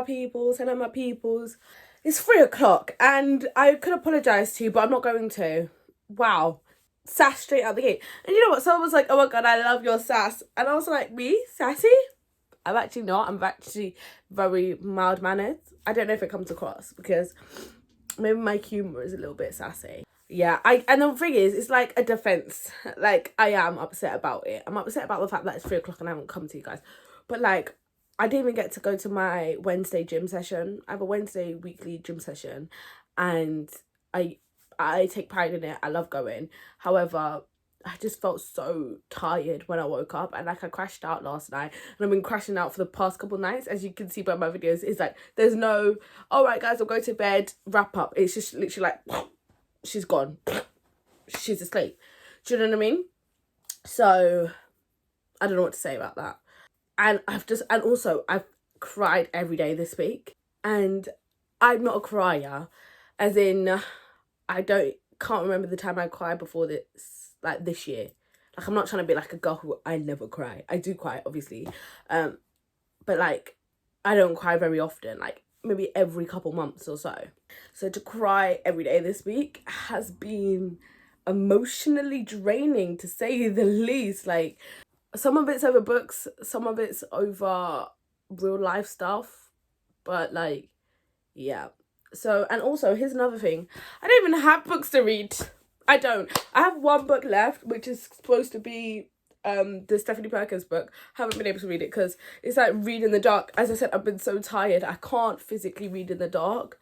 peoples. Hello, my peoples. It's 3 o'clock and I could apologise to you, but I'm not going to. Wow. Sass straight out the gate. And you know what? Someone was like, oh my god, I love your sass. And I was like, me? Sassy? I'm actually not. I'm actually very mild-mannered. I don't know if it comes across because maybe my humour is a little bit sassy. Yeah, and the thing is, it's like a defence. Like, I am upset about it. I'm upset about the fact that it's 3 o'clock and I haven't come to you guys. But, like, I didn't even get to go to my Wednesday gym session. I have a Wednesday weekly gym session. And I take pride in it. I love going. However, I just felt so tired when I woke up. And, like, I crashed out last night. And I've been crashing out for the past couple nights. As you can see by my videos, it's like, there's no, all right, guys, I'll go to bed, wrap up. It's just literally like... she's gone. She's asleep. Do you know what I mean? So, I don't know what to say about that. And I've cried every day this week. And I'm not a crier. As in, can't remember the time I cried before this year. Like, I'm not trying to be like a girl who I never cry. I do cry, obviously. But, like, I don't cry very often. Like, maybe every couple months or so. So to cry every day this week has been emotionally draining, to say the least. Like, some of it's over books, some of it's over real life stuff. But, like, yeah. So, and also, here's another thing. I don't even have books to read. I don't. I have one book left, which is supposed to be the Stephanie Perkins book. Haven't been able to read it because it's like read in the dark. As I said, I've been so tired. I can't physically read in the dark.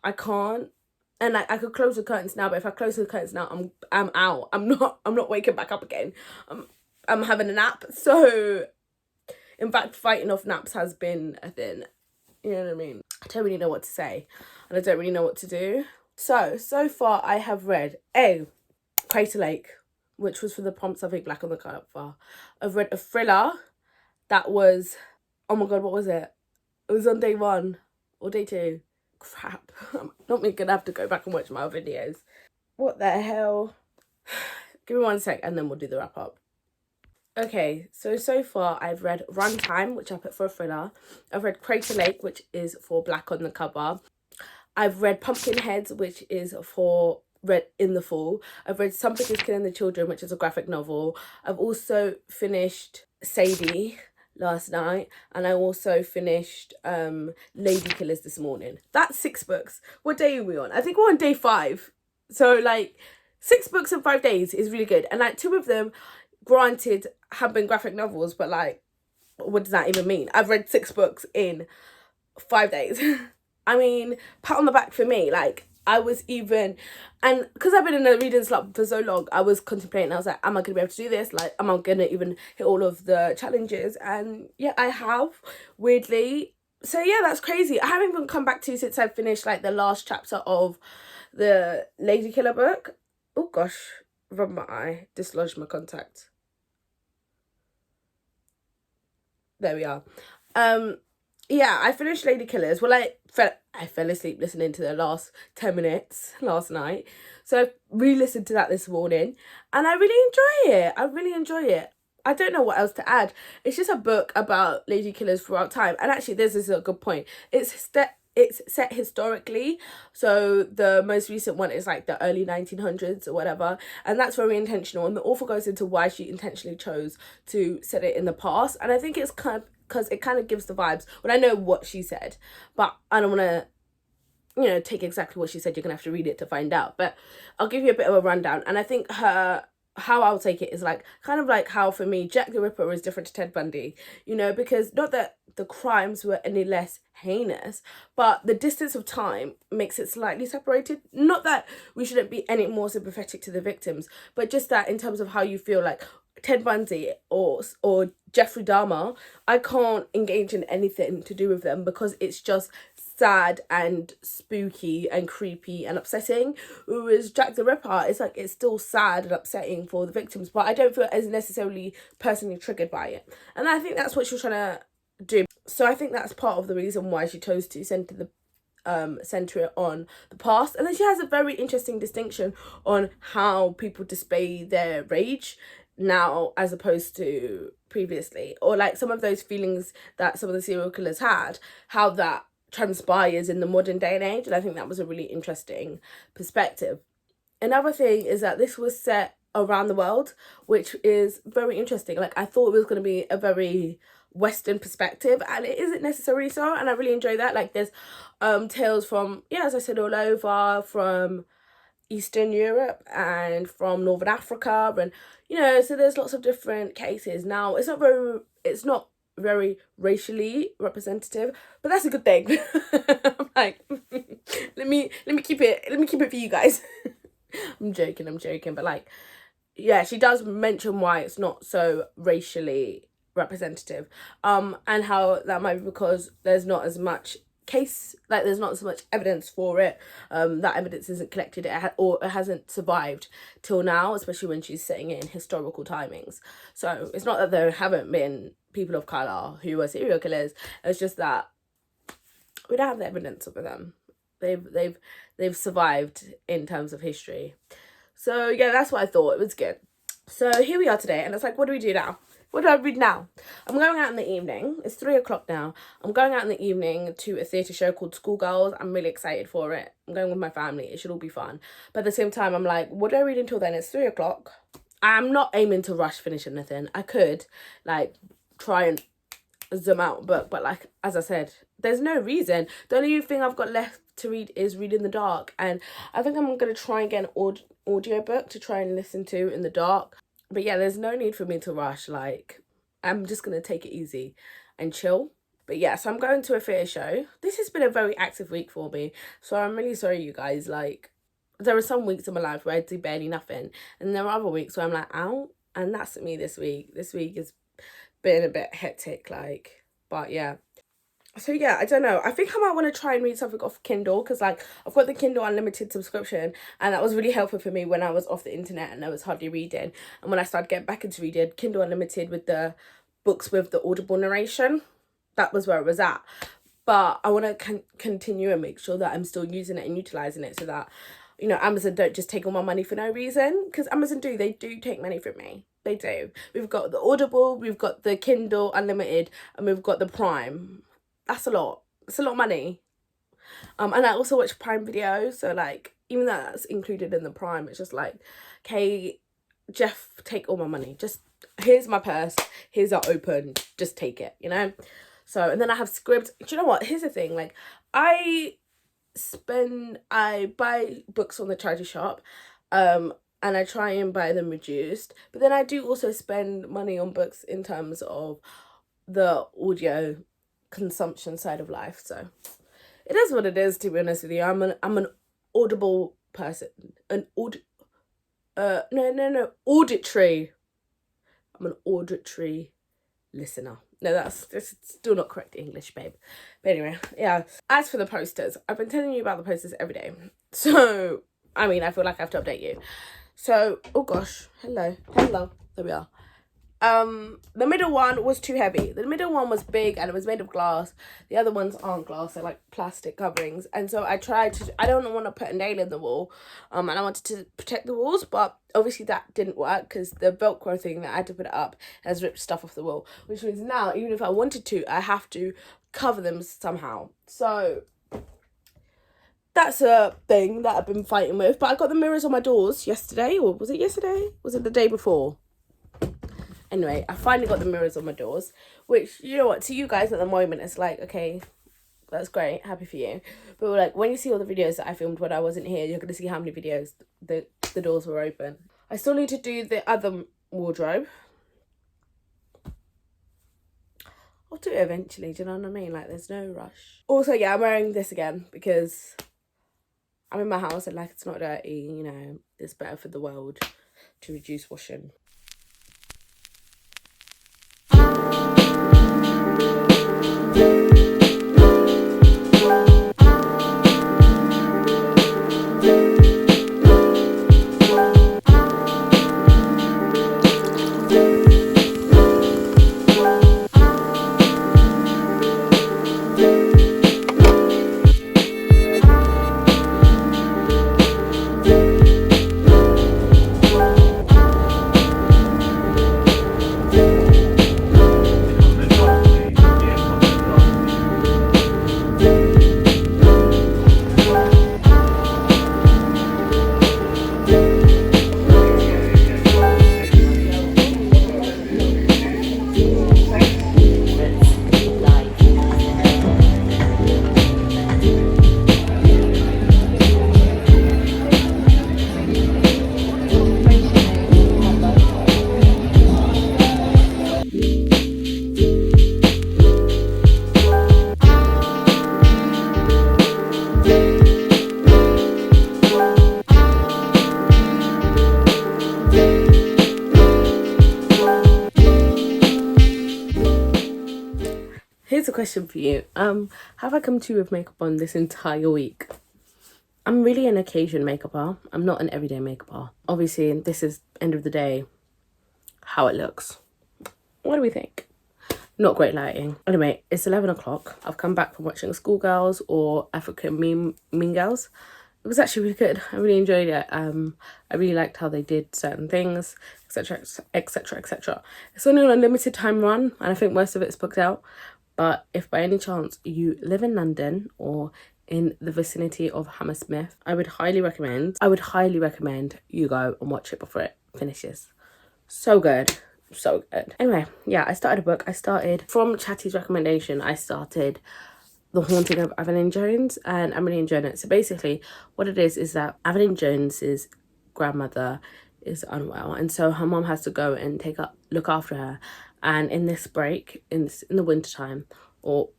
I can't. And like, I could close the curtains now, but if I close the curtains now, I'm out. I'm not waking back up again. I'm having a nap. So, in fact, fighting off naps has been a thing. You know what I mean? I don't really know what to say, and I don't really know what to do. So far I have read Crater Lake, which was for the prompts, I think, Black on the Cover. I've read a thriller that was, oh my god, what was it? It was on day 1 or day 2. Crap. I'm not gonna have to go back and watch my other videos. What the hell? Give me 1 sec and then we'll do the wrap up. Okay, so far I've read Runtime, which I put for a thriller. I've read Crater Lake, which is for Black on the Cover. I've read Pumpkinheads, which is for Read in the Fall. I've read Something is Killing the Children, which is a graphic novel. I've also finished Sadie last night, and I also finished Lady Killers this morning. That's 6 books. What day are we on? I think we're on day 5. So, like, 6 books in 5 days is really good. And, like, 2 of them, granted, have been graphic novels, but, like, what does that even mean? I've read 6 books in 5 days. I mean, pat on the back for me. Like, I was even, and because I've been in a reading slump for so long, I was contemplating. I was like, am I going to be able to do this? Like, am I going to even hit all of the challenges? And yeah, I have, weirdly. So yeah, that's crazy. I haven't even come back to since I finished like the last chapter of the Lady Killer book. Oh gosh, rub my eye, dislodged my contact. There we are. Yeah, I finished Lady Killers. Well, I fell asleep listening to the last 10 minutes last night. So I re-listened to that this morning. And I really enjoy it. I don't know what else to add. It's just a book about lady killers throughout time. And actually, this is a good point. It's set historically. So the most recent one is like the early 1900s or whatever. And that's very intentional. And the author goes into why she intentionally chose to set it in the past. And I think it's kind of because it kind of gives the vibes. Well, I know what she said, but I don't want to, take exactly what she said. You're going to have to read it to find out. But I'll give you a bit of a rundown. And I think how I'll take it is like, kind of like how for me, Jack the Ripper is different to Ted Bundy, because not that the crimes were any less heinous, but the distance of time makes it slightly separated. Not that we shouldn't be any more sympathetic to the victims, but just that in terms of how you feel like Ted Bundy or Jeffrey Dahmer, I can't engage in anything to do with them because it's just sad and spooky and creepy and upsetting. Whereas Jack the Ripper, it's still sad and upsetting for the victims, but I don't feel as necessarily personally triggered by it. And I think that's what she was trying to do. So I think that's part of the reason why she chose to center it on the past. And then she has a very interesting distinction on how people display their rage now as opposed to previously, or like some of those feelings that some of the serial killers had, how that transpires in the modern day and age, and I think that was a really interesting perspective. Another thing is that this was set around the world, which is very interesting. Like, I thought it was going to be a very Western perspective, and it isn't necessarily so, and I really enjoy that. Like, there's tales from, yeah, as I said, all over, from Eastern Europe and from Northern Africa, and you know, so there's lots of different cases. Now, it's not very racially representative, but that's a good thing. I'm like, let me keep it for you guys. I'm joking, but like, yeah, she does mention why it's not so racially representative, and how that might be because there's not as much there's not so much evidence for it, that evidence isn't collected, or it hasn't survived till now, especially when she's setting it in historical timings. So it's not that there haven't been people of colour who were serial killers, it's just that we don't have the evidence of them. They've survived in terms of history. So yeah, that's what I thought. It was good. So here we are today, and it's like, what do we do now? What do I read now? I'm going out in the evening. It's 3 o'clock now. I'm going out in the evening to a theatre show called Schoolgirls. I'm really excited for it. I'm going with my family. It should all be fun. But at the same time, I'm like, what do I read until then? It's 3 o'clock. I'm not aiming to rush finish anything. I could, like, try and zoom out, but like, as I said, there's no reason. The only thing I've got left to read is Read in the Dark, and I think I'm going to try and get an audiobook to try and listen to in the dark. But yeah, there's no need for me to rush. Like, I'm just going to take it easy and chill. But yeah, so I'm going to a theatre show. This has been a very active week for me, so I'm really sorry, you guys. Like, there are some weeks in my life where I do barely nothing, and there are other weeks where I'm like, out, and that's me this week. This week has been a bit hectic, like, but yeah. So yeah, I don't know. I think I might want to try and read something off Kindle, because like, I've got the Kindle Unlimited subscription, and that was really helpful for me when I was off the internet and I was hardly reading. And when I started getting back into reading, Kindle Unlimited with the books with the audible narration, that was where it was at. But I want to continue and make sure that I'm still using it and utilising it, so that, you know, Amazon don't just take all my money for no reason, because Amazon they do take money from me. They do. We've got the Audible, we've got the Kindle Unlimited, and we've got the Prime. That's a lot. It's a lot of money. And I also watch Prime Video, so like, even though that's included in the Prime, it's just like, okay, Jeff, take all my money. Just, here's my purse, here's our open, just take it, you know? So, and then I have Scribd. Do you know what? Here's the thing, like, I buy books on the charity shop, and I try and buy them reduced, but then I do also spend money on books in terms of the audio consumption side of life. So it is what it is, to be honest with you. I'm an audible person. Auditory. I'm an auditory listener. No, that's still not correct English, babe. But anyway, yeah. As for the posters, I've been telling you about the posters every day. So, I mean, I feel like I have to update you. So, oh gosh, hello, there we are. The middle one was too heavy. The middle one was big and it was made of glass. The other ones aren't glass, they're like plastic coverings. And so I don't want to put a nail in the wall, and I wanted to protect the walls, but obviously that didn't work because the Velcro thing that I had to put it up has ripped stuff off the wall, which means now, even if I wanted to, I have to cover them somehow. So that's a thing that I've been fighting with. But I got the mirrors on my doors yesterday, or was it yesterday? Was it the day before? Anyway, I finally got the mirrors on my doors, which, you know what, to you guys at the moment, it's like, okay, that's great, happy for you. But like, when you see all the videos that I filmed when I wasn't here, you're going to see how many videos the doors were open. I still need to do the other wardrobe. I'll do it eventually, do you know what I mean? Like, there's no rush. Also, yeah, I'm wearing this again because I'm in my house and like, it's not dirty, you know, it's better for the world to reduce washing. here's a question for you. Have I come to you with makeup on this entire week? I'm really an occasion makeuper. I'm not an everyday makeuper. Obviously, this is, end of the day, how it looks. What do we think? Not great lighting. Anyway, it's 11 o'clock. I've come back from watching Schoolgirls or African Mean Girls. It was actually really good. I really enjoyed it. I really liked how they did certain things, etc, etc, etc. It's only on a limited time run, and I think most of it's booked out. But if by any chance you live in London or in the vicinity of Hammersmith, I would highly recommend you go and watch it before it finishes. So good. So good. Anyway, yeah, I started a book. I started, from Chatty's recommendation, I started The Haunting of Evelyn Jones, and I'm really enjoying it. So basically what it is that Evelyn Jones's grandmother is unwell, and so her mom has to go and look after her. And in this break, in the winter time, or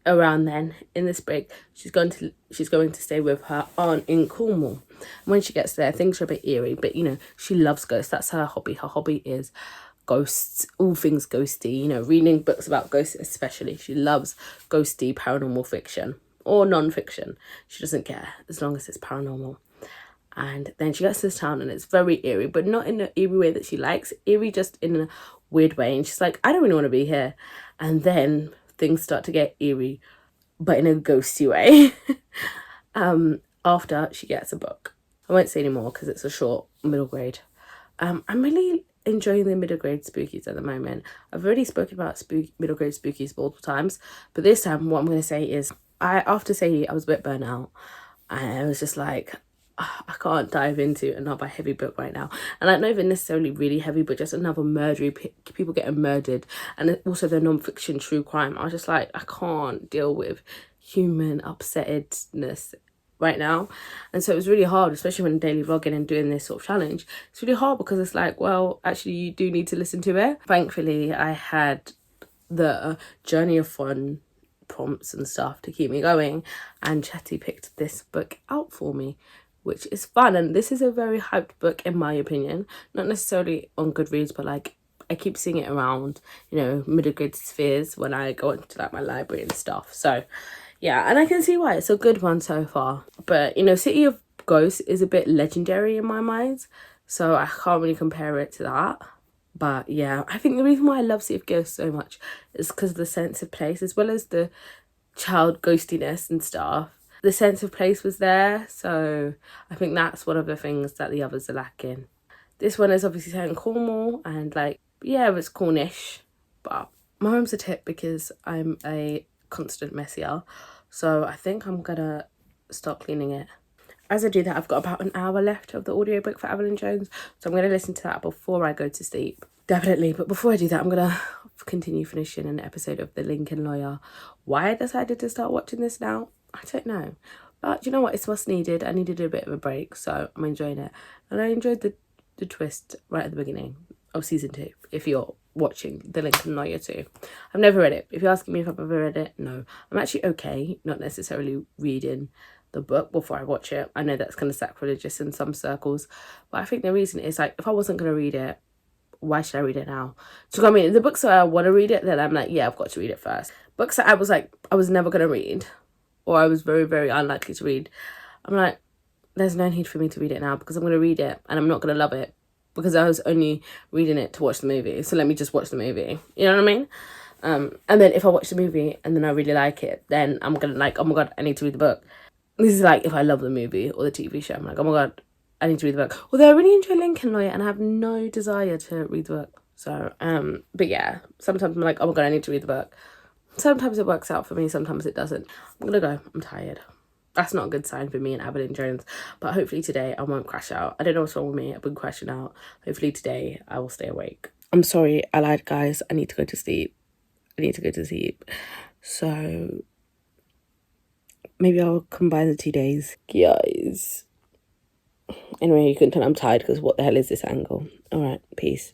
around then, in this break, she's going to stay with her aunt in Cornwall. When she gets there, things are a bit eerie, but you know, she loves ghosts. That's her hobby. Her hobby is ghosts, all things ghosty, you know, reading books about ghosts especially. She loves ghosty paranormal fiction or non-fiction. She doesn't care as long as it's paranormal. And then she gets to this town and it's very eerie, but not in the eerie way that she likes. Eerie just in a weird way. And she's like, I don't really want to be here. And then things start to get eerie, but in a ghosty way. After she gets a book. I won't say anymore because it's a short middle grade. I'm really enjoying the middle grade spookies at the moment. I've already spoken about middle grade spookies multiple times, but this time what I'm going to say is, after Sadie, I was a bit burnt out. And I was just like, I can't dive into another heavy book right now. And like, not even necessarily really heavy, but just another murdery, people getting murdered. And also the non-fiction true crime. I was just like, I can't deal with human upsettedness right now. And so it was really hard, especially when daily vlogging and doing this sort of challenge. It's really hard because it's like, well, actually you do need to listen to it. Thankfully, I had the Journeyathon prompts and stuff to keep me going. And Chatty picked this book out for me, which is fun. And this is a very hyped book in my opinion, not necessarily on Goodreads, but like I keep seeing it around, you know, middle grade spheres when I go into like my library and stuff. So yeah, and I can see why it's a good one so far. But you know, City of Ghosts is a bit legendary in my mind, so I can't really compare it to that. But yeah, I think the reason why I love City of Ghosts so much is because of the sense of place, as well as the child ghostiness and stuff. The sense of place was there, so I think that's one of the things that the others are lacking. This one is obviously set in Cornwall, and like, yeah, it's Cornish, but my room's a tip because I'm a constant messier, so I think I'm gonna start cleaning it. As I do that, I've got about an hour left of the audiobook for Evelyn Jones, so I'm gonna listen to that before I go to sleep. Definitely, but before I do that, I'm gonna continue finishing an episode of The Lincoln Lawyer. Why I decided to start watching this now, I don't know, but you know what, it's what's needed. I needed a bit of a break, so I'm enjoying it. And I enjoyed the twist right at the beginning of season 2, if you're watching The Lincoln Lawyer 2. I've never read it. If you're asking me if I've ever read it, no. I'm actually okay not necessarily reading the book before I watch it. I know that's kind of sacrilegious in some circles, but I think the reason is like, if I wasn't going to read it, why should I read it now? So I mean, the books that I want to read it, then I'm like, yeah, I've got to read it first. Books that I was like, I was never going to read, or I was very, very unlikely to read, I'm like, there's no need for me to read it now because I'm going to read it and I'm not going to love it because I was only reading it to watch the movie. So let me just watch the movie. You know what I mean? And then if I watch the movie and then I really like it, then I'm going to like, oh my God, I need to read the book. This is like if I love the movie or the TV show, I'm like, oh my God, I need to read the book. Although I really enjoy Lincoln Lawyer and I have no desire to read the book. So, but yeah, sometimes I'm like, oh my God, I need to read the book. Sometimes it works out for me, sometimes it doesn't. I'm gonna go, I'm tired. That's not a good sign for me and Evelyn Jones, but hopefully today I won't crash out. I don't know what's wrong with me, I've been crashing out. Hopefully today I will stay awake. I'm sorry, I lied guys, I need to go to sleep. So maybe I'll combine the 2 days. Guys. Anyway, you can tell I'm tired because what the hell is this angle? Alright, peace.